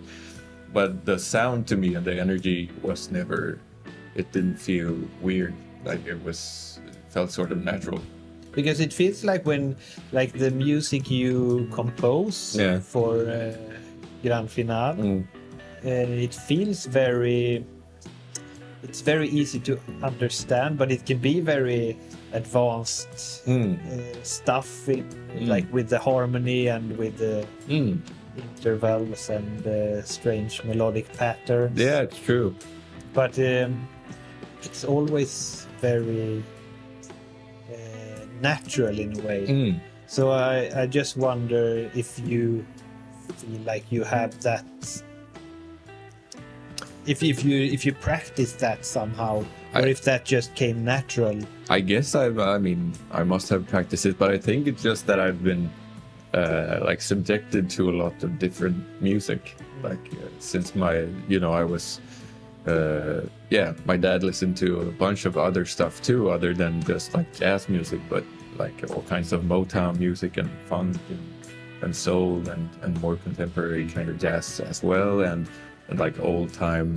the sound to me and the energy was never. It didn't feel weird. Like it felt sort of natural. Because it feels like when, like the music you compose for Grand Finale, it feels it's very easy to understand, but it can be very advanced stuff, like with the harmony and with the intervals and strange melodic patterns. Yeah, it's true. But it's always very natural in a way. So I just wonder if you feel like you have that, if you practice that somehow, or if that just came natural. I guess I must have practiced it, but I think it's just that I've been like subjected to a lot of different music, like since I was my dad listened to a bunch of other stuff too, other than just like jazz music, but like all kinds of Motown music and funk and soul and more contemporary kind of jazz as well, and like old time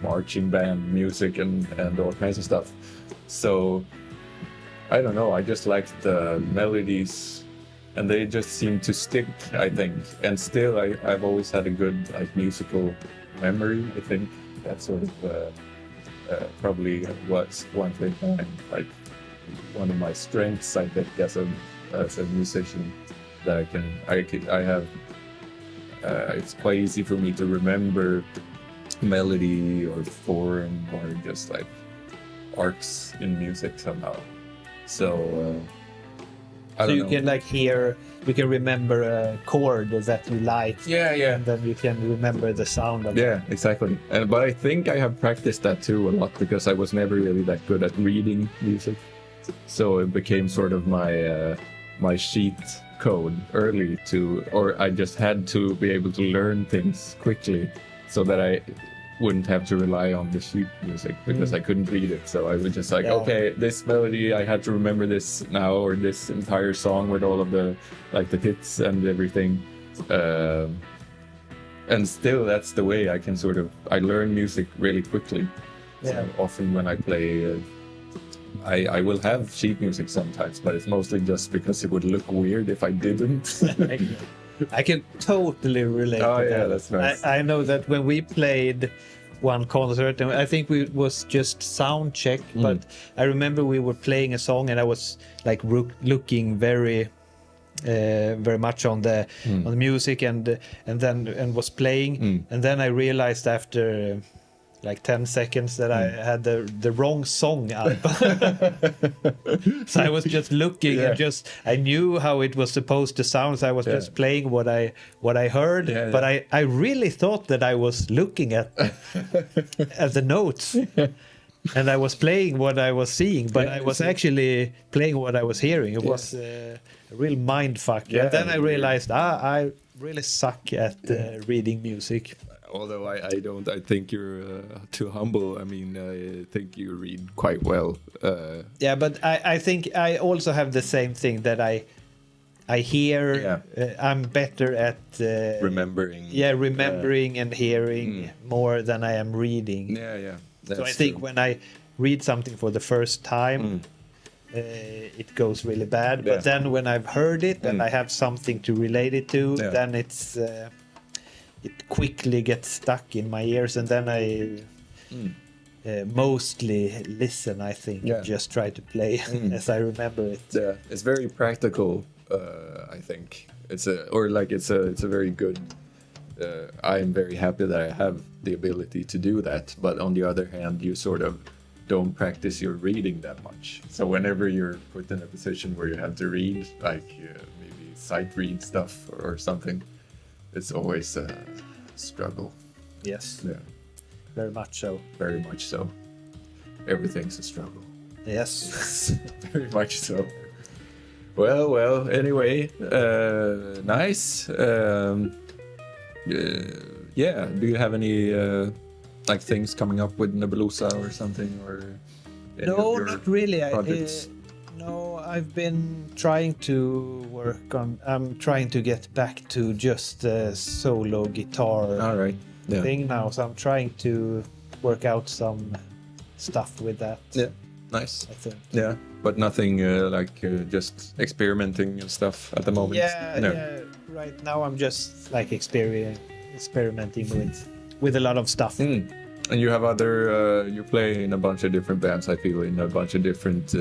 marching band music and all kinds of stuff. So I don't know, I just liked the melodies and they just seem to stick, I think. And still I've always had a good like musical memory. I think that's sort of probably what's one thing like one of my strengths, I think, as a musician, that I have it's quite easy for me to remember melody or form or just like arcs in music somehow. So you can like hear, you can remember a chord that you like. Yeah. And then you can remember the sound of it. Yeah, exactly. But I think I have practiced that too a lot because I was never really that good at reading music. So it became sort of my sheet code early or I just had to be able to learn things quickly so that I wouldn't have to rely on the sheet music because I couldn't read it. So I was just like, okay, this melody, I had to remember this now, or this entire song with all of the hits and everything. And still, that's the way I learn music really quickly. Yeah. So often when I play, I will have sheet music sometimes, but it's mostly just because it would look weird if I didn't. I can totally relate to that. Yeah, that's nice. I know that when we played one concert, and I think it was just sound check, but I remember we were playing a song and I was like looking very much on the music and was playing, and then I realized after like 10 seconds that I had the wrong song up. So I was just looking and I knew how it was supposed to sound, so I was just playing what I heard, but I really thought that I was looking at the notes. And I was playing what I was seeing, but I was actually playing what I was hearing. It was a real mind fuck. And then I realized I really suck at reading music. Although I think you're too humble. I mean, I think you read quite well. Yeah, but I think I also have the same thing that I hear. I'm better at remembering. Yeah, remembering and hearing more than I am reading. Yeah. So I think when I read something for the first time, it goes really bad. But then when I've heard it and I have something to relate it to, then it quickly gets stuck in my ears, and then I mostly listen, I think, just try to play as I remember it. Yeah, it's very practical, I think. It's a very good, I'm very happy that I have the ability to do that, but on the other hand, you sort of don't practice your reading that much. So whenever you're put in a position where you have to read, like maybe sight read stuff or something, it's always a struggle. Yes. Yeah. Very much so. Very much so. everything's a struggle. Yes. Very much so. Well. Anyway, nice. Yeah. Do you have any like things coming up with Nebulosa or something, or any of No, your not really. projects? No, I've been trying to work on. I'm trying to get back to just a solo guitar All right. Yeah. thing now, so I'm trying to work out some stuff with that. Yeah. Nice. I think. Yeah, but nothing just experimenting and stuff at the moment. Yeah, No. yeah. Right now, I'm just like experimenting with a lot of stuff. Mm. And you have other, you play in a bunch of different bands, I feel, in a bunch of different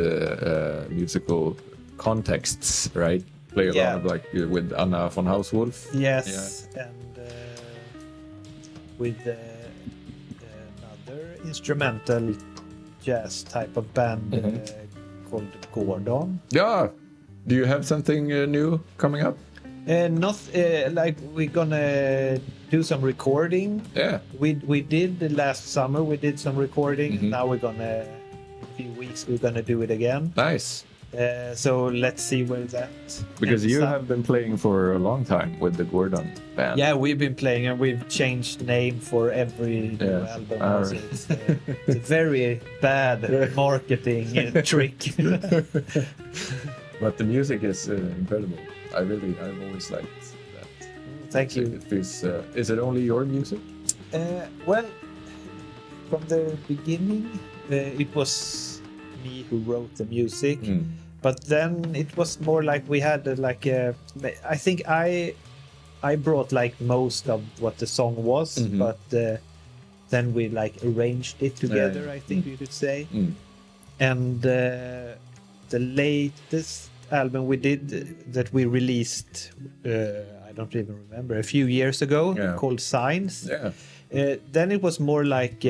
musical contexts, right? Play a lot of like with Anna von Hauswolf. Yes, and with another instrumental jazz type of band called Gordon. Yeah. Do you have something new coming up? Not like we're gonna do some recording. Yeah. We did last summer. We did some recording. Now we're gonna in a few weeks we're gonna do it again. Nice. So let's see where that. Because ends you up. have been playing for a long time with the Gordon band. Yeah, we've been playing and we've changed name for every new album. All So right. it's a very bad marketing trick. But the music is incredible. I've always liked that. Thank you. It feels, is it only your music? Well, from the beginning, it was me who wrote the music. But then it was more like we had I think I brought like most of what the song was, but then we like arranged it together. I think you could say. And the latest album we did that we released, I don't even remember, a few years ago, called Signs. Yeah. Then it was more like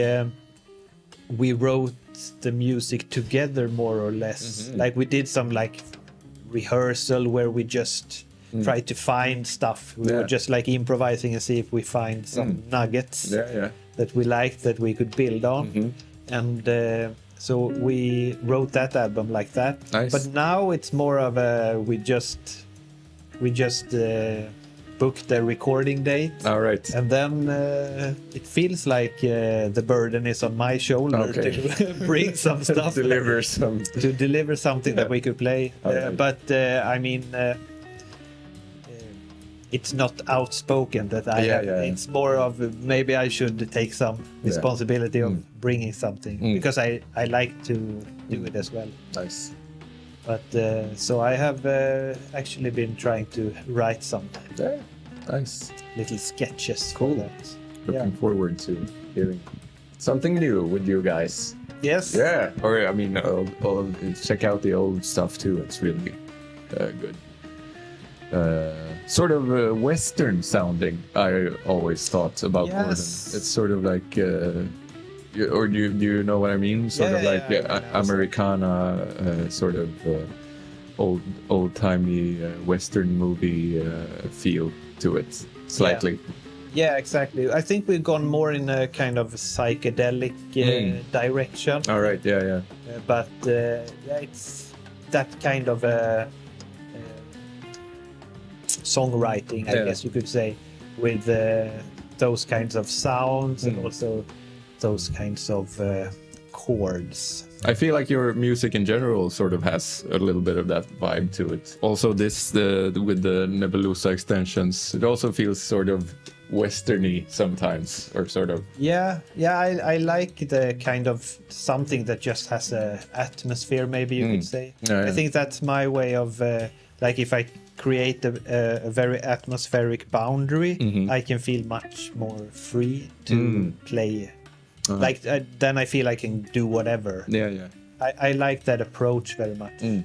we wrote the music together, more or less. Like we did some like rehearsal where we just tried to find stuff. We were just like improvising and see if we find some nuggets that we liked that we could build on. And so we wrote that album like that. Nice. But now it's more of a we just booked the recording date. All right. And then it feels like the burden is on my shoulder to bring some stuff, Deliver some. to deliver something that we could play. Right. But I mean, it's not outspoken that I have. It's more of maybe I should take some responsibility of bringing something because I like to do it as well. Nice. But so I have actually been trying to write some Nice. little sketches Cool. for that. Looking forward to hearing something new with you guys. Yes. Yeah. Or I mean, check out the old stuff too. It's really good. Sort of Western sounding. I always thought about Gordon. It's sort of like, or do you know what I mean? Sort of like Americana, sort of old timey Western movie feel to it, slightly. Yeah, exactly. I think we've gone more in a kind of psychedelic direction. All right. Yeah. But it's that kind of songwriting, I guess you could say, with those kinds of sounds and also those kinds of chords. I feel like your music in general sort of has a little bit of that vibe to it. Also, this with the Nebulosa extensions, it also feels sort of westerny sometimes, or sort of. Yeah. I like the kind of something that just has a atmosphere, maybe you could say. I think that's my way of like if I create a very atmospheric boundary, I can feel much more free to play. Like then I feel I can do whatever. Yeah. I like that approach very much. And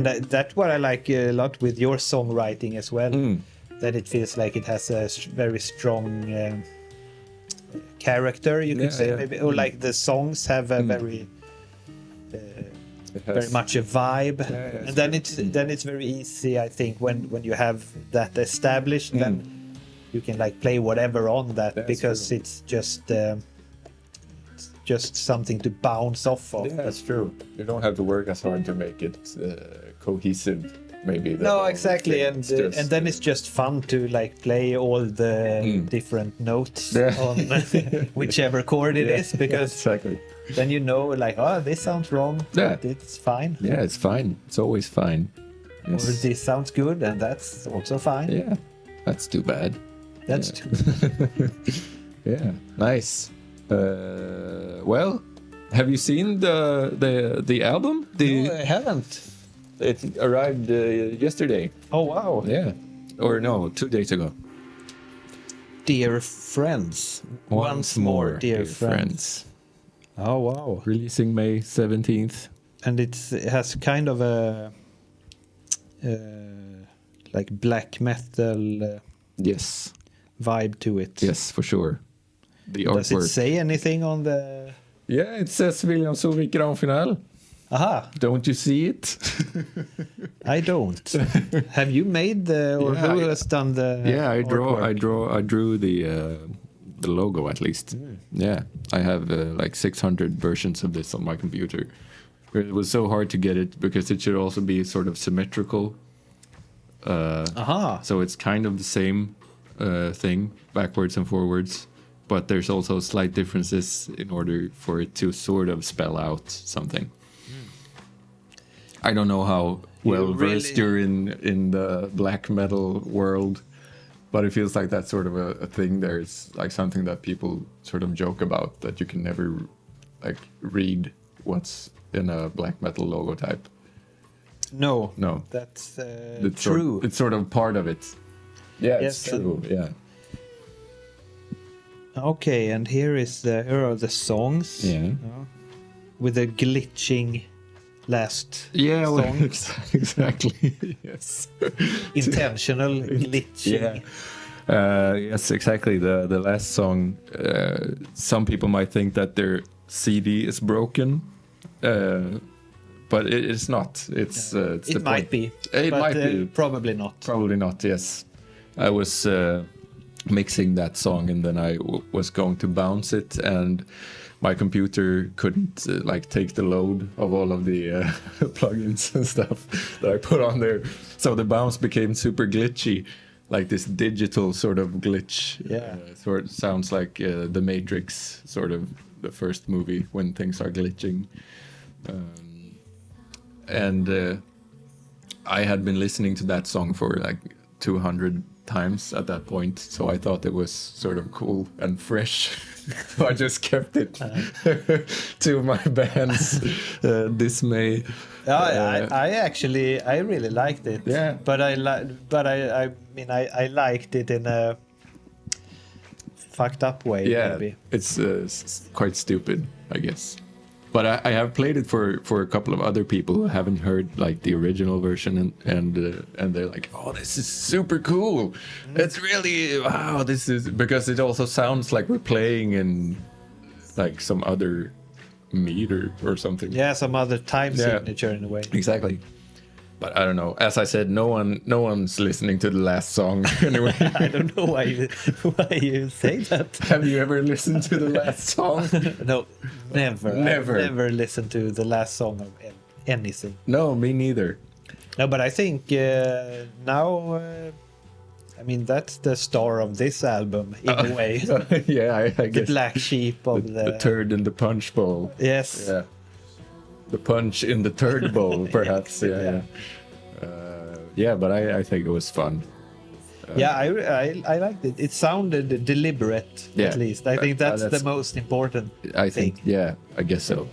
that's what I like a lot with your songwriting as well. That it feels like it has a very strong character, you could say, maybe, or like the songs have a very much a vibe, and then it's very easy, I think, when you have that established, then you can like play whatever on that. That's because true. It's just something to bounce off of. Yeah, that's true. You don't have to work as hard to make it cohesive. Maybe. No, exactly, and then it's just fun to like play all the different notes on whichever chord it is, because exactly. then you know, like, oh, this sounds wrong, but it's fine. Yeah, it's fine. It's always fine. Or this sounds good, and that's also fine. Yeah, that's too bad. That's too bad. Yeah, nice. Well, have you seen the album? No, I haven't. It arrived yesterday. Oh, wow. Yeah. Or no, 2 days ago. Dear friends. Once more, dear friends. Oh, wow. Releasing May 17th. And it has kind of a like black metal yes. vibe to it. Yes, for sure. The Does artwork. it say anything on the... Yeah, it says Fabiansson Grand Final. Aha. Don't you see it? I don't. Have you made who has done the? Yeah, I artwork? drew the logo at least. Yeah, I have like 600 versions of this on my computer. It was so hard to get it because it should also be sort of symmetrical. So it's kind of the same thing, backwards and forwards, but there's also slight differences in order for it to sort of spell out something. I don't know how well versed you're in the black metal world, but it feels like that's sort of a thing. There's like something that people sort of joke about, that you can never like read what's in a black metal logotype. No, that's true. It's sort of part of it. Yeah, Yes, it's true. Yeah. Okay, and here are the songs. Yeah. With a glitching last Yeah, well, song. exactly. Yes. Intentional glitching. Yeah. Yes, exactly. The last song. Some people might think that their CD is broken, but it is not. It's It might be. It but, might be. Probably not. Probably not. Yes. I was mixing that song, and then I was going to bounce it, and my computer couldn't like take the load of all of the plugins and stuff that I put on there. So the bounce became super glitchy, like this digital sort of glitch. Yeah. Sort of sounds like The Matrix, sort of the first movie when things are glitching. And I had been listening to that song for like 200 times at that point, so I thought it was sort of cool and fresh. So I just kept it to my band's dismay. I really liked it. Yeah. But I mean I liked it in a fucked up way. Yeah, Maybe. it's quite stupid, I guess. But I have played it for a couple of other people who haven't heard like the original version, and they're like, oh, this is super cool. It's really, wow, this is, because it also sounds like we're playing in like some other meter or something. Yeah, some other time signature in a way. Exactly. But I don't know. As I said, no one's listening to the last song anyway. I don't know why you say that. Have you ever listened to the last song? No, never. Never. I've never listened to the last song of anything. No, me neither. No, but I think now, I mean, that's the star of this album in a way. Yeah, I The guess. black sheep of The turd in the punch bowl. Yes. Yeah. The punch in the turd bowl, perhaps. Yeah. But I think it was fun. I liked it. It sounded deliberate, Yeah. at least. I think that's that's- the most important I thing. think, yeah, I guess so.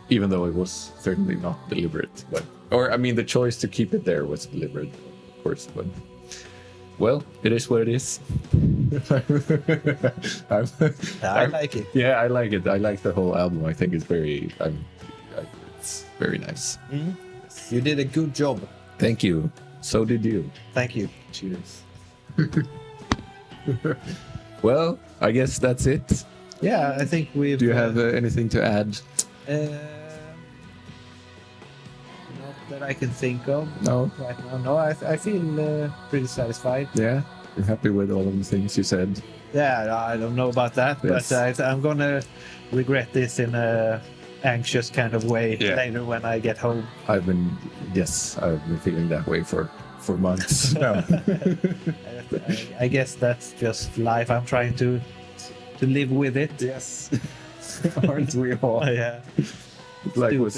Even though it was certainly not deliberate, or I mean, the choice to keep it there was deliberate, of course. But well, it is what it is. I like it. Yeah, I like it. I like the whole album. I think it's it's very nice. You did a good job. Thank you. So did you. Thank you. Cheers. Well, I guess that's it. Yeah, I think we've... Do you have anything to add? Not that I can think of No. right now. No, I feel pretty satisfied. Yeah. You're happy with all of the things you said? Yeah, I don't know about that, Yes. but I'm gonna regret this in a anxious kind of way later when I get home. I've been feeling that way for months now. I guess that's just life. I'm trying to live with it. Yes. Aren't we all? Yeah. Like when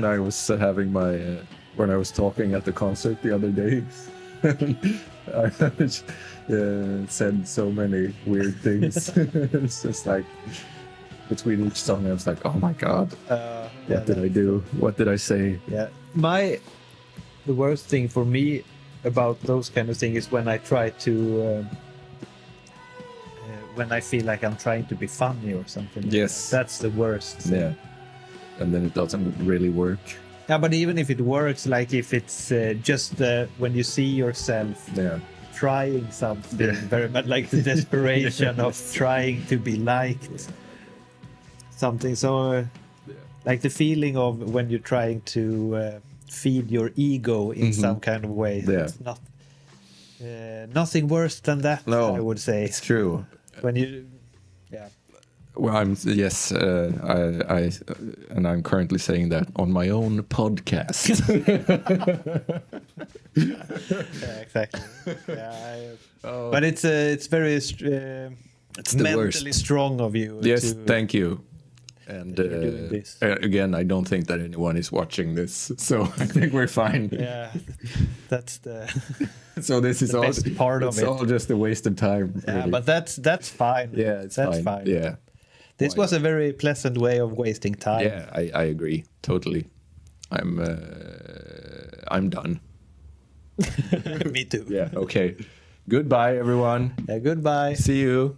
that- I was having my when I was talking at the concert the other day, I said so many weird things. It's just like between each song, I was like, "Oh my god, what did I do? What did I say?" Yeah. The worst thing for me about those kind of things is when I try to when I feel like I'm trying to be funny or something. Yes. That's the worst. Yeah. And then it doesn't really work. Yeah, but even if it works, like if it's just when you see yourself trying something very much, like the desperation of trying to be liked, something. So, like the feeling of when you're trying to feed your ego in some kind of way. Yeah. It's not nothing worse than that. No, I would say it's true. when you, Well, I'm I'm currently saying that on my own podcast. yeah, exactly. Yeah, but it's very It's the mentally worst. strong of you. Yes, to, thank you. And you're doing this. again, I don't think that anyone is watching this, so I think we're fine. Yeah, that's the So this is the all best part of it's it. all just a waste of time. Yeah, really. but that's fine. Yeah, that's fine. Yeah. This was a very pleasant way of wasting time. Yeah, I agree totally. I'm done. Me too. Yeah. Okay. Goodbye, everyone. Yeah, goodbye. See you.